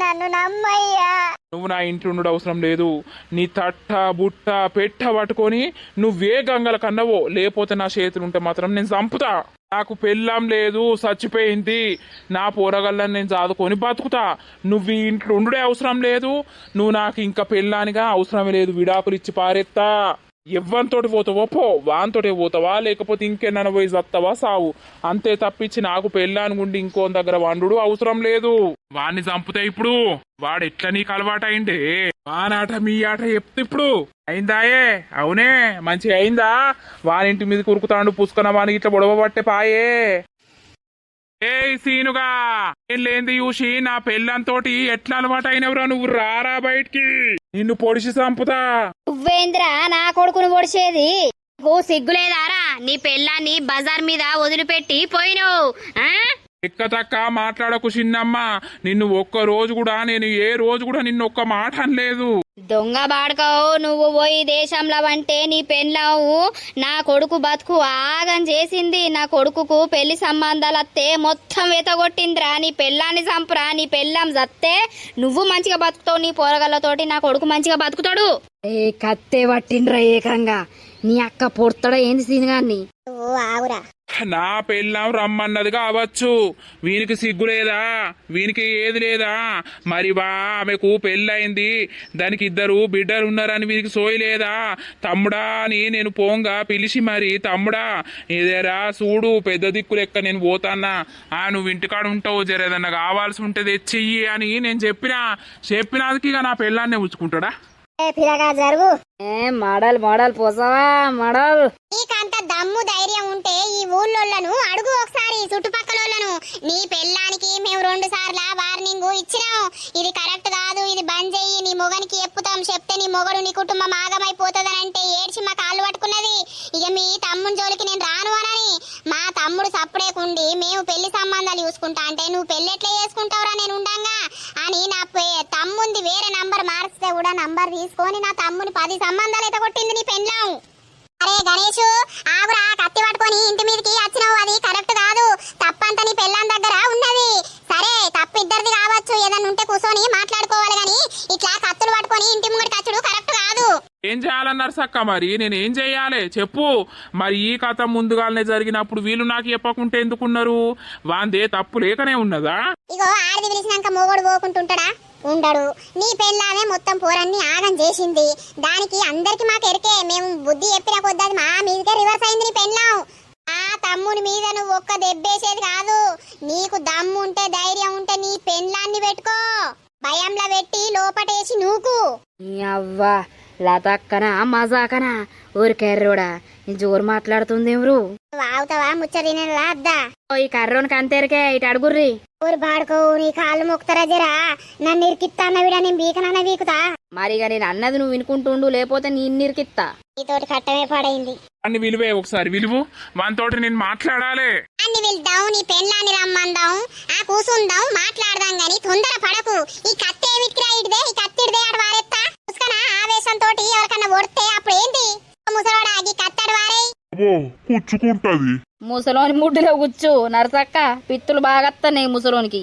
నన్ను నమ్మయ్యా. నువ్వు నా ఇంట్లో ఉండడం అవసరం లేదు. నీ తట్ట బుట్ట పెట్ట పట్టుకొని నువ్వే గంగల కన్నవో, లేకపోతే నా చేతులుంటే మాత్రం నేను చంపుతా. నాకు పెళ్ళాం లేదు, చచ్చిపోయింది. నా పోరగల్లని నేను చాదుకొని బతుకుతా. నువ్వు ఈ ఇంట్లో ఉండే అవసరం లేదు. నువ్వు నాకు ఇంకా పెళ్ళానిగా అవసరమే లేదు. విడాకులు ఇచ్చి పారేస్తా. ఎవ్వరితోటి పోతావో పో, వానితోటే పోతావా, లేకపోతే ఇంకెన్న పోయి చస్తావా సావు. అంతే తప్పించి నాకు పెళ్ళాని గుండి ఇంకో దగ్గర వండు అవసరం లేదు. వాడిని చంపుతా. ఇప్పుడు వాడు ఎట్లా నీకు అలవాటు అయిందే? వానాట మీ ఆట చెప్తే ఇప్పుడు అయిందాయే? అవునే, మంచిగా అయిందా? వానింటి మీద కురుకుతాండు పుసుకున్న వానికి ఇట్లా బొడవ పట్టే పాయే. సీనుగా ఏం లేంది చూసి నా పెళ్ళంతోటి ఎట్లా అలవాటు అయినవరా నువ్వు? రారా బయటికి, నిన్ను పొడిచి చంపుతా. నువ్వేంద్రా నా కొడుకును పొడిచేది? సిగ్గులేదారా? నీ పెళ్ళాన్ని బజార్ మీద వదిలిపెట్టి పోయినావు. ఎక్క తక్క మాట్లాడకు చిన్నమ్మ. నిన్ను ఒక్క రోజు కూడా, నేను ఏ రోజు కూడా నిన్ను ఒక్క మాట అనలేదు. దొంగ బాడకావు నువ్వు పోయి దేశంలో అంటే నీ పెళ్ళావు నా కొడుకు బతుకు ఆగం చేసింది. నా కొడుకుకు పెళ్లి సంబంధాలు అత్తే మొత్తం వెతగొట్టిందిరా. నీ పెళ్ళాన్ని చంపురా. నీ పెళ్ళాం చస్తే నువ్వు మంచిగా బతుకుతావు. నీ పోరగల్లతోటి నా కొడుకు మంచిగా బతుకుతాడు. కత్తే పట్టిండ్రా ఏకంగా. నీ అక్క పొడతాడా ఏంది సీనుగాన్ని? ఆగురా, నా పెళ్ళాం రమ్మన్నది కావచ్చు. వీనికి సిగ్గు లేదా? వీనికి ఏది లేదా? మరి ఆమెకు పెళ్ళయింది, దానికి ఇద్దరు బిడ్డలు ఉన్నారని వీనికి సోయి లేదా? తమ్ముడా అని నేను పోంగా పిలిచి, మరి తమ్ముడా ఇదేరా చూడు పెద్ద దిక్కు లెక్క నేను పోతాన్నా, నువ్వు ఇంటికాడ ఉంటావు, జరేదన్నా కావాల్సి ఉంటే తెచ్చియ్యి అని నేను చెప్పినాదికి ఇక నా పెళ్ళాన్నే ఉంచుకుంటాడా? ఏ పిల్లగా జరుగు. మోడల్ మోడల్ పోసావా మోడల్. నీకంత దమ్ము ధైర్యం ఉంటే ఈ ఊళ్ళోళ్ళను అడుగు ఒకసారి, చుట్టుపక్కలోళ్ళను. నీ పెళ్ళానికి మేము 2 సార్ల వార్నింగ్ ఇచ్చినాం, ఇది కరెక్ట్ కాదు, ఇది బంద్ చెయ్యి, నీ మొగనికి చెప్పుతాం, చెప్తే నీ మొగడు నీ కుటుంబం ఆగమైపోతుందనంటే ఏడ్చి మా కాళ్ళు పట్టుకున్నది. ఇక మీ తమ్ముని జోలికి నేను రాను అనని. మా తమ్ముడు సప్పుడేకుండి మేము పెళ్లి సంబంధాలు చూసుకుంటా అంటే నువ్వు పెళ్లి ఎట్లా చేసుకుంటావురా నేను ఉండంగా అని నా తమ్ముంది వేరే నంబర్ మార్చితే కూడా నంబర్ తీసుకొని నా తమ్ముని 10 సంబంధాలు అయితే కొట్టింది నీ పెళ్ళాం. అరే గణేష్ ఆగురా, కత్తి పట్టుకొని ఇంటి మీదకి వచ్చినావు, అది కరెక్ట్ కాదు, తప్పంతా నీ పెళ్ళాం దగ్గర ఉన్నది. సరే తప్పు ఇద్దరిది కావచ్చు, ఏదన్నా ఉంటే కూర్చొని మాట్లాడుకోవాలి గాని ఇట్లా కత్తులు పట్టుకొని ఇంటి ముంగడి కచ్చుడు కరెక్ట్ కాదు. ఏం చేయాలన్నారు సక్క? మరి నేను ఏం చెయ్యాలి చెప్పు. మరి ఈ కథ ముందుగానే జరిగినప్పుడు వీళ్ళు నాకు చెప్పకుంటే ఎందుకున్నారు? వాందే తప్పు లేకనే ఉన్నదా? ఇగో ఆడిది పిలిచినాక మొగోడు పోకుంటుంటాడా? ఉండడు. నీ పెళ్ళామే మొత్తం పోరన్ని ఆగం చేసింది. దానికి అందరికి మాకు ఎరికే, మేము బుద్ధి చెప్పిన కొద్దది మా మీదకే రివర్స్ అయింది నీ పెళ్ళాం. ఆ తమ్ముని మీద నువ్వు ఒక్క దెబ్బేసేది కాదు. నీకు దమ్ము ఉంటే ధైర్యం ఉంటే నీ పెళ్ళాన్ని పెట్టుకో, భయంలో పెట్టి లోపటేసి నూకు. అవ్వా లతక్కనా మజాకనా ఊరికెర్రోడా జోరు మాట్లాడుతుంది ఎవరు? వాగుతావా ముచ్చరినలా అద్దా? ఈ కర్రోనికి అంతేరికే ఇటు అడుగుర్రి. ఊరు పాడుకో, నీ కాళ్ళు మొక్కుతారా జరా? నన్ను ఇరికిత్తా అన్నవిడా నేను బీకనన్న బీకుతా. మరిగా నేను అన్నది నువ్వు వినుకుంటుండు, లేకపోతే నీ ఇరికిత్తా. నీతోటి కట్టమే పాడైంది. అన్ని విలువే, ఒకసారి విలువు, వానితోటి నేను మాట్లాడాలి. అన్ని వెళ్దాం, నీ పెళ్ళాన్ని రమ్మందాం, ఆ కూసుందాం, మాట్లాడదాం గాని తొందర పడకు. ఈ కత్తి ఏమిటికిరా ఇడిదే, ఈ కత్తిడిదే అటు వారెత్తా. చూసుకనా ఆవేశంతో ఎవరికన్నా ఒడితే అప్పుడు ఏంటి? ముసలోడా ఈ కత్తడు వారే పుచ్చుకుంటది. ముసలోని ముడ్డులో కూర్చు నరసక్క, పిత్తులు బాగత్తన్నాయి ముసలోనికి.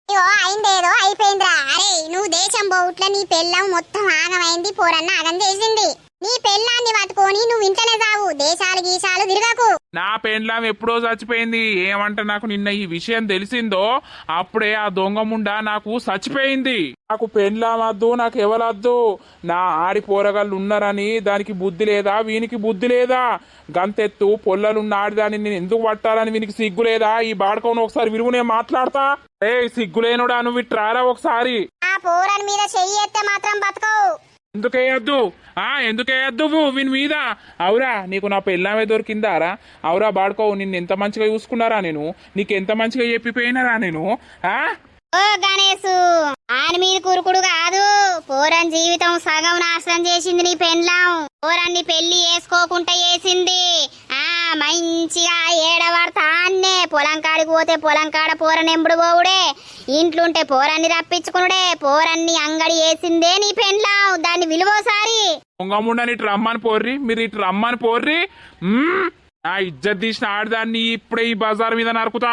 అయ్యో అయిందేదో అయిపోయిందిరా. అరే నువ్వు దేశం పోవుట్ల నీ పెళ్ళం మొత్తం ఆగమైంది, పోరన్న ఆగం చేసింది. నీ పెళ్ళాన్ని పట్టుకొని నువ్వు ఇంట్లోనే చావు, దేశాలు గీశాలు తిరగకు. నా పెండ్లాం ఎప్పుడో చచ్చిపోయింది. ఏమంటే నాకు నిన్న ఈ విషయం తెలిసిందో అప్పుడే ఆ దొంగ ముండా నాకు చచ్చిపోయింది. నాకు పెండ్లాం వద్దు, నాకు ఎవరద్దు. నా ఆడి పోరగాళ్ళు ఉన్నారని దానికి బుద్ధి లేదా, వీనికి బుద్ధి లేదా? గంతెత్తు పొల్లలున్న ఆడిదాన్ని నేను ఎందుకు పట్టాలని వీనికి సిగ్గు లేదా? ఈ బాడకవును ఒకసారి విలువ నేను మాట్లాడతా. ఏ సిగ్గులేనుడా, నువ్వు ఇట్రారా ఒకసారి. ఆ పోరని మీద చెయ్యి ఎత్తే మాత్రం బతకవు. ఎందుకేయద్దు? ఎందుకేయద్దు వీని మీద? అవురా నీకు నా పెళ్ళామే దొరికిందారా? అవురా బాడుకో, నిన్ను ఎంత మంచిగా చూసుకున్నారా నేను? నీకు ఎంత మంచిగా చెప్పిపోయినారా నేను? ఓ గణేశు, ఆయన మీద కురుకుడు కాదు, పోరన్ జీవితం సగం నాశనం చేసింది నీ పెళ్ళాం. పోరాన్ని పెళ్లి చేసుకోకుండా చేసింది. మంచిగా ఏడవాడతా అన్నే, పొలం కాడికి పోతే పొలం కాడ పోరనెంబుడు పోవుడే, ఇంట్లుంటే పోరాన్ని రప్పించుకునుడే, పోరన్ని అంగడి వేసిందే నీ పెళ్ళాం. దాన్ని విలువోసారి దొంగముండని ఇటు రమ్మని పోర్రి, మీరు ఇటు రమ్మని పోర్రి. నా ఇజ్జత్ తీసిన ఆడదాన్ని ఇప్పుడే ఈ బజార్ మీద నరుకుతా.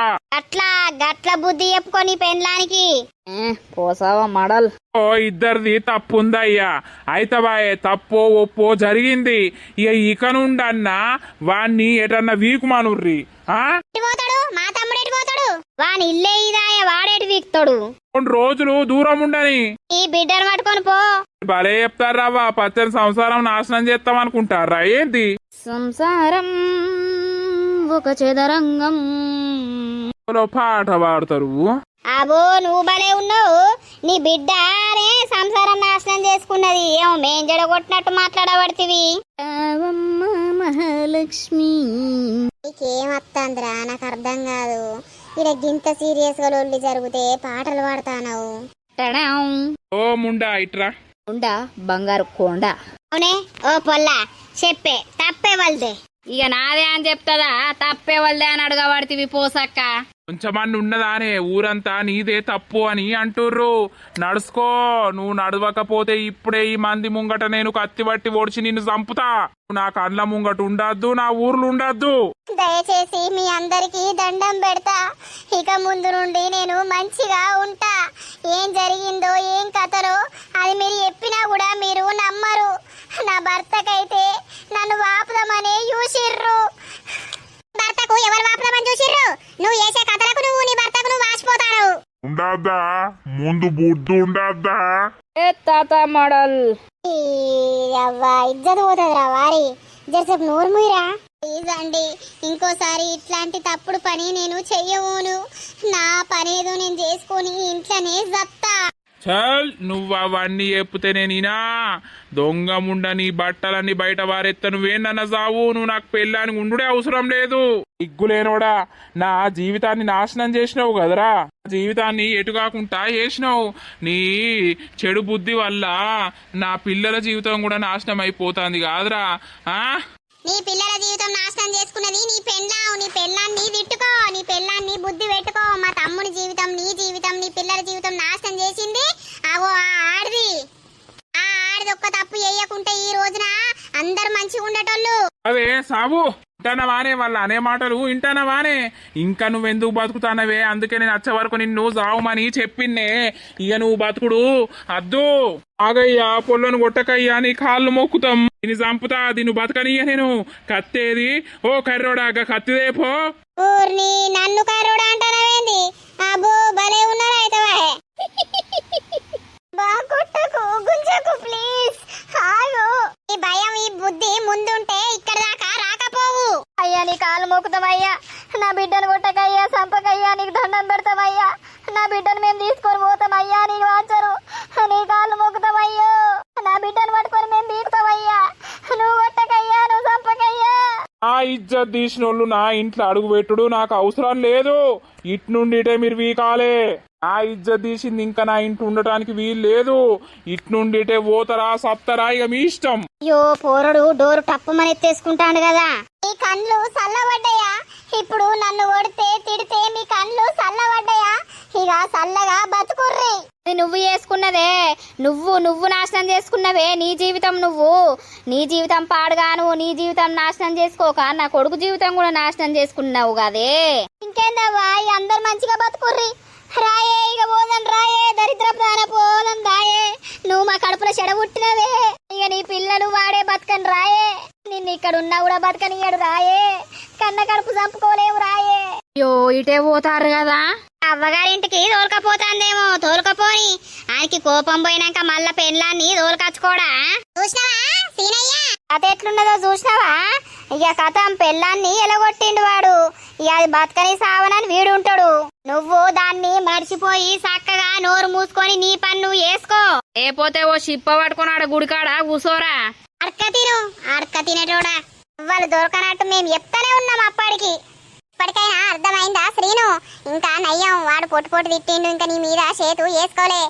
గట్ల బుద్ధి చెప్పుకొని పెళ్ళానికి పోసావా మడల్. ఓ ఇద్దరిది తప్పు ఉందయ్యా. అయితే బాయే తప్పో ఒప్పో జరిగింది. ఇక నుండన్నా వాణ్ణి ఎటన్నా వీకు మానుర్రి. పోతాడు మా తమ్ముడు ఎటు పోతాడు? వాని ఇల్లే ఇదాయ, వాడేటి వీక్తాడు. 2 రోజులు దూరం ఉండని. ఈ బిడ్డను పట్టుకొని పో. భలే చెప్తారా, పచ్చని సంసారం నాశనం చేస్తాం అనుకుంటారా ఏంటి? సంసారం ఒక చదరంగం పాట పాడతారు. అబో నువ్వు భలే ఉన్నావు. నీ బిడ్డనే సంసారం నాశనం చేసుకున్నది, ఏమో మేం జడగొట్టినట్టు మాట్లాడబడితివి. మహాలక్ష్మి నీకేమత్తందిరా నాకు అర్థం కాదు. ఇక్కడ గింత సీరియస్ గా లొల్లి జరిగితే పాటలు పాడతానవు. ఓ ముండా ఇట్రా. ఉండా బంగారు కొండ. అవునే ఓ పొల్లా చెప్పే, తప్పే వల్దే. ఇక నాదే అని చెప్తుందా? తప్పే వల్దే అని అడగబడితివి పోసక్క. కొంచెమంది ఉన్నదానే ఊరంతా నీదే తప్పు అని అంటుర్రు. నడుచుకో, నువ్వు నడవకపోతే ఇప్పుడే ఈ మంది ముంగట నేను కత్తి పట్టి ఓడిచి నిన్ను చంపుతా. నా కండ్ల ముంగట ఉండద్దు, నా ఊర్లు ఉండద్దు. దయచేసి మీ అందరికి దండం పెడతా. ఇక ముందు నుండి నేను మంచిగా ఉంటా. ఏం జరిగిందో ఏం కథలో అది మీరు చెప్పినా కూడా మీరు నమ్మరు. నా భర్తకైతే నన్ను వాపుదామని చూసిర్రు. భర్తకు ఎవరు వాపుదామని చూసిర్రు? నువ్వు చేసే కథలకు నువ్వు నీ భర్తకు నువ్వు వాసిపోతావు. ఉండద్దా ముందు బుద్ధి ఉండద్దా? ఏ తాత మోడల్ అవ్వా ఇజ్జత్ పోతుందిరా వారి. జరసేపు నోరు మూయరా ప్లీజ్ అండి. ఇంకోసారి ఇట్లాంటి తప్పుడు పని నేను చెయ్యవును. నా పనేదో నేను చేసుకొని ఇంట్లోనే జత్తా. చల్ నువ్వు అవన్నీ చెప్తేనే నేనా దొంగముండ నీ బట్టలన్నీ బయట వారెత్త నువ్వేనన్న సావు నువ్వు నాకు పెళ్ళానికి ఉండుడే అవసరం లేదు ఇగ్గులేనోడా నా జీవితాన్ని నాశనం చేసినావు కదరా జీవితాన్ని ఎటు కాకుండా చేసినావు నీ చెడు బుద్ధి వల్ల నా పిల్లల జీవితం కూడా నాశనం అయిపోతుంది కాదురా ఆ నీ పిల్లల జీవితం నాశనం చేసుకున్నది నీ పెళ్ళాన్ని తిట్టుకో నీ పెళ్ళాన్ని బుద్ధి పెట్టుకో మా తమ్ముని జీవితం నీ జీవితం నీ పిల్లల జీవితం నాశనం చేసింది అగో ఆ ఆడిది ఒక్క తప్పు చేయకుంటే ఈ రోజున అందరు మంచిగా ఉండేటోళ్ళు అవే సాబు ఇంటానవానే వాళ్ళ అనే మాటలు ఇంటానవానే ఇంకా నువ్వెందుకు బతుకుతానవే అందుకే నేను వచ్చే వరకు నిన్ను జావుమని చెప్పిందే ఇక నువ్వు బతుకుడు అద్దు ఆగయ్యా పొల్లను కొట్టకయ్యా నీ కాళ్ళు మొక్కుతాం దీన్ని చంపుతా దీన్ని బతకనియ్య నేను కత్తేది ఓ కర్రోడాగా కత్తిదేపో ఊర్ని నన్ను కర్రోడా అంటానవేంది అబ్బో భలే ఉన్నారా అయితే బాగుట్టకు గుంజకు ప్లీజ్ ఆగు ఈ భయం ఈ బుద్ధి ముందుంటే ఇక్కడ దాకా రాకపోవు అయ్యా నీ కాలు మోకుతామయ్యా నా బిడ్డను కొట్టకయ్యా సంపకయ్యా నీకు దండం పెడతామయ్యా నా బిడ్డను మేము తీసుకొని పోతామయ్యా నీకు వాంచరు నీ కాళ్ళు మోకుతామయ్యో నా బిడ్డను పట్టుకొని మేము తీరుతామయ్యా నువ్వు కొట్టకయ్యా నువ్వు సంపకయ్యా ఆ ఇజ్జత్ తీసినోళ్ళు నా ఇంట్లో అడుగు పెట్టుడు నాకు అవసరం లేదు ఇటు నుండి ఇటే మీరు వీకాలే ఆ ఇజ్జత్ తీసింది ఇంకా నా ఇంట్లో ఉండటానికి వీలు లేదు ఇటు నుండి ఇటే పోతారా సత్తరా ఇక మీ ఇష్టం అయ్యో పోరడు డోరు టప్పుమని ఎత్తేసుకుంటాడు కదా మీ కళ్ళు చల్లబడ్డాయా ఇప్పుడు నన్ను కొడితే తిడితే మీ కళ్ళు చల్లబడ్డాయా ఇక చల్లగా బతుకుర్రి నువ్వు చేసుకున్నదే నువ్వు నాశనం చేసుకున్నవే నీ జీవితం నీ జీవితం పాడుగాను నీ జీవితం నాశనం చేసుకోక నా కొడుకు జీవితం కూడా నాశనం చేసుకున్నావు కదే ఇంకేందవ్వా ఈ అందరు మంచిగా బతుకుర్రి రాయే ఇక పోదం రాయే దరిద్ర ప్రాణ పోదం రాయే నువ్వు మా కడుపులో చెడబుట్టినవే ఇక నీ పిల్లలు వాడే బతకని రాయే నిన్ను ఇక్కడ ఉన్నా కూడా బతకనియాడు రాయే కన్న కడుపు చంపుకోలేవు రాయే అయ్యో ఇటే పోతారు కదా అవ్వగారింటికి తోలుకపోతాందేమో తోలుకపోని ఆయనకి కోపం పోయినాక మళ్ళా పెళ్ళాన్ని తోలుకచ్చుకోడా చూసినావా సీనయ్య కథ ఎట్లున్నదో చూసినావా ఇక కథం పెళ్ళాన్ని ఎలగొట్టిండు వాడు ఇక అది బతకని సావనని వీడుంటాడు నువ్వు దాన్ని మర్చిపోయి చక్కగా నోరు మూసుకొని నీ పని నువ్వు వేసుకో లేకపోతే ఓ షిప్ప పట్టుకున్నాడు గుడికాడ కూసోరా అడక తినేటోడా వాళ్ళు దొరకనట్టు మేము చెప్తానే ఉన్నాం అప్పటికి ఇప్పటికైనా అర్థమైందా శ్రీను ఇంకా నయ్యం వాడు పొట్టు తిట్టిండు ఇంకా నీ మీద చేతు వేసుకోలే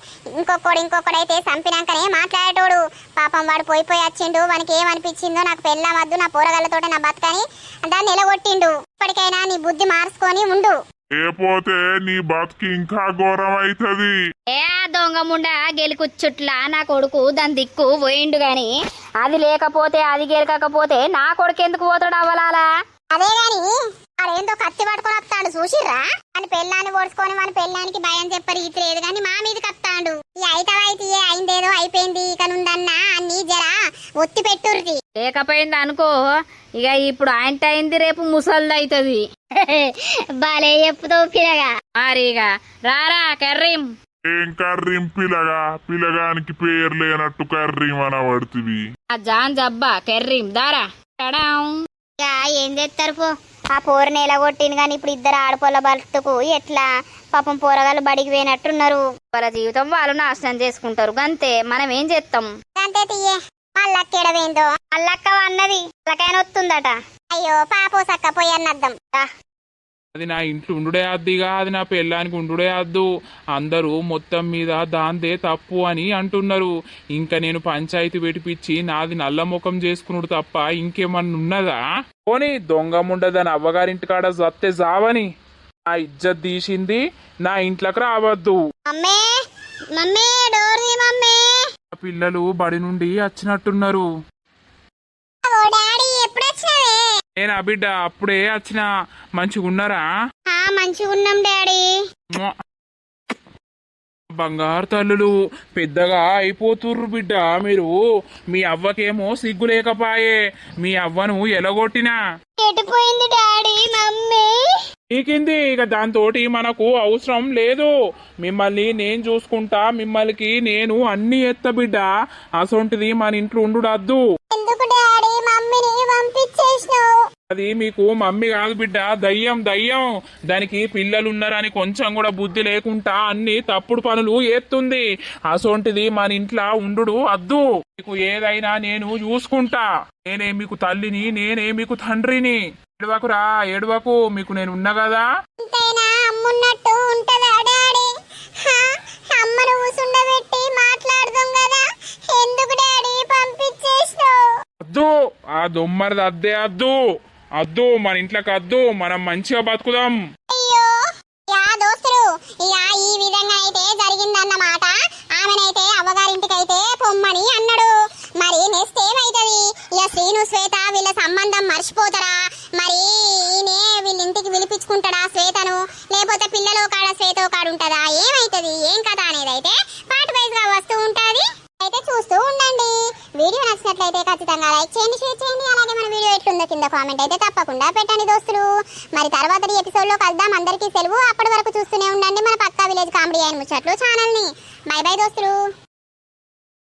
ఇంకొకడైతే చంపినాకనే మాట్లాడేటోడు పాపం వాడు పోయి వచ్చిండు వానికి ఏమనిపించిందో నాకు పెళ్ళామద్దు నా పోరగాళ్ళతో నా బతకని దాన్ని నిలగొట్టిండు ఇప్పటికైనా నీ బుద్ధి మార్చుకొని ఉండు లేకపోతే నీ బతుకి ఇంకా ఘోరం అవుతుంది ఏ దొంగ ముండ గెలికుచ్చుట్లా నా కొడుకు దాని దిక్కు పోయిండు గాని అది లేకపోతే అది గెలకపోతే నా కొడుకు ఎందుకు పోతాడు అవ్వాలా అదే గాని అదేందో కత్తి పట్టుకొని వస్తాడు చూసిర్రా అని పెళ్ళాన్ని ఓడుచుకొని మన పెళ్ళానికి భయం చెప్పరు ఇది లేదు గాని మా మీదకి వస్తాడు ఈ అయితవైతే అయిందేదో అయిపోయింది ఇక నుండన్నా అన్ని జరా ఒత్తి పెట్టుర్రి లేకపోయింది అనుకో ఇక ఇప్పుడు ఆయన అయింది రేపు ముసల్ది అవుతుంది బాలే చెప్పుతావు పిల్లగా మరి ఇక రారా కర్రీం ఏం కర్రీం పిల్లగానికి పేరు లేనట్టు కర్రీం అనబడుతుంది ఆ జాన్ జబ్బా కర్రీం దారా టడాం. ఇక ఏం చేస్తారు పో ఆ పోరని ఎలా కొట్టింది కానీ ఇప్పుడు ఇద్దరు ఆడపోల బతుకు ఎట్లా పాపం పోరగాళ్ళు బడికి పోయినట్టున్నారు వాళ్ళ జీవితం వాళ్ళు నాశనం చేసుకుంటారు గంతే మనం ఏం చేస్తాం అంతే తీయే మళ్ళక్కేడవేందో మళ్ళక్క అన్నది వాళ్ళకైనా వస్తుందట అయ్యో పాపో సక్క పోయి అన్నర్థం అది నా ఇంట్లో ఉండుడే అద్దిగా అది నా పెళ్ళానికి ఉండుడే అద్దు అందరూ మొత్తం మీద దాందే తప్పు అని అంటున్నారు ఇంకా నేను పంచాయతీ పెట్టిపిచ్చి నాది నల్ల ముఖం చేసుకున్నాడు తప్ప ఇంకేమన్నా ఉన్నదా పోనీ దొంగముండదని అవ్వగారింటికాడ జత్తే జావని నా ఇజ్జత్ తీసింది నా ఇంట్లోకి రావద్దు మమ్మీ మమ్మీ డోర్ తీ మమ్మీ పిల్లలు బడి నుండి వచ్చినట్టున్నారు ఓ డాడీ ఎప్పుడు వచ్చినవే నేను బిడ్డ అప్పుడే వచ్చిన మంచిగున్నారా మంచిగా ఉన్నాం డాడీ బంగారు తల్లులు పెద్దగా అయిపోతుర్రు బిడ్డ మీరు మీ అవ్వకేమో సిగ్గు లేకపాయే మీ అవ్వను ఎలగొట్టినా ఎటుపోయింది డాడీ మమ్మీ నీకింది ఇక దాంతోటి మనకు అవసరం లేదు మిమ్మల్ని నేను చూసుకుంటా మిమ్మల్ని నేను అన్ని ఎత్త బిడ్డ అసొంటిది మన ఇంట్లో ఉండుడద్దు ఎందుకు డాడీ మమ్మీని పంపించేసినావు అది మీకు మమ్మీ కాదు బిడ్డ, దయ్యం దయ్యం. దానికి పిల్లలు ఉన్నారని కొంచెం కూడా బుద్ధి లేకుండా అన్ని తప్పుడు పనులు చేస్తుంది. అసొంటిది మన ఇంట్లో ఉండు అద్దు. మీకు ఏదైనా నేను చూసుకుంటా. నేనే మీకు తల్లిని, నేనే మీకు తండ్రిని. ఏడవకురా ఏడవకు, మీకు నేను ఉన్నా కదా. అంతేనా అమ్మున్నట్టు ఉంటదా డాడీ? అమ్మను కూసుండబెట్టి మాట్లాడదాం కదా, ఎందుకు డాడీ పంపించేసినావు? అద్దు, ఆ దొమ్మరిది అద్దే అద్దు. అద్దు, మన ఇంట్లోకి అద్దు. మనం మంచిగా బతుకుదాం. అయ్యో యా దోస్తులు, ఇక ఈ విధంగా అయితే జరిగిందన్నమాట. ఆమెనైతే అవ్వగారింటికైతే పొమ్మని అన్నాడు. మరి నెక్స్ట్ ఏమైతుంది? ఇక శ్రీను శ్వేత వీళ్ళ సంబంధం మర్చిపోతారా? మరి ఈయనే వీళ్ళ ఇంటికి పిలిపించుకుంటాడా శ్వేతను, లేకపోతే పిల్లలో కాడ శ్వేతో కాడ ఉంటుందా? ఏమైతుంది ఏం కదా అనేది అయితే పార్ట్ వైజ్ గా వస్తూ ఉంటది. అయితే చూస్తూ ఉండండి. వీడియో నచ్చినట్లయితే ఖచ్చితంగా లైక్ చేయండి, షేర్ చేయండి. అలాగే మన వీడియో ఎట్లుందో కింద కామెంట్ అయితే తప్పకుండా పెట్టండి దోస్తులు. మరి తర్వాతది ఎపిసోడ్ లో కలుద్దాం. అందరికీ సెలవు. అప్పటి వరకు చూస్తూనే ఉండండి మన పక్కా విలేజ్ కామెడీ అండ్ ముచ్చట్లు ఛానల్ ని. బై బై దోస్తులు.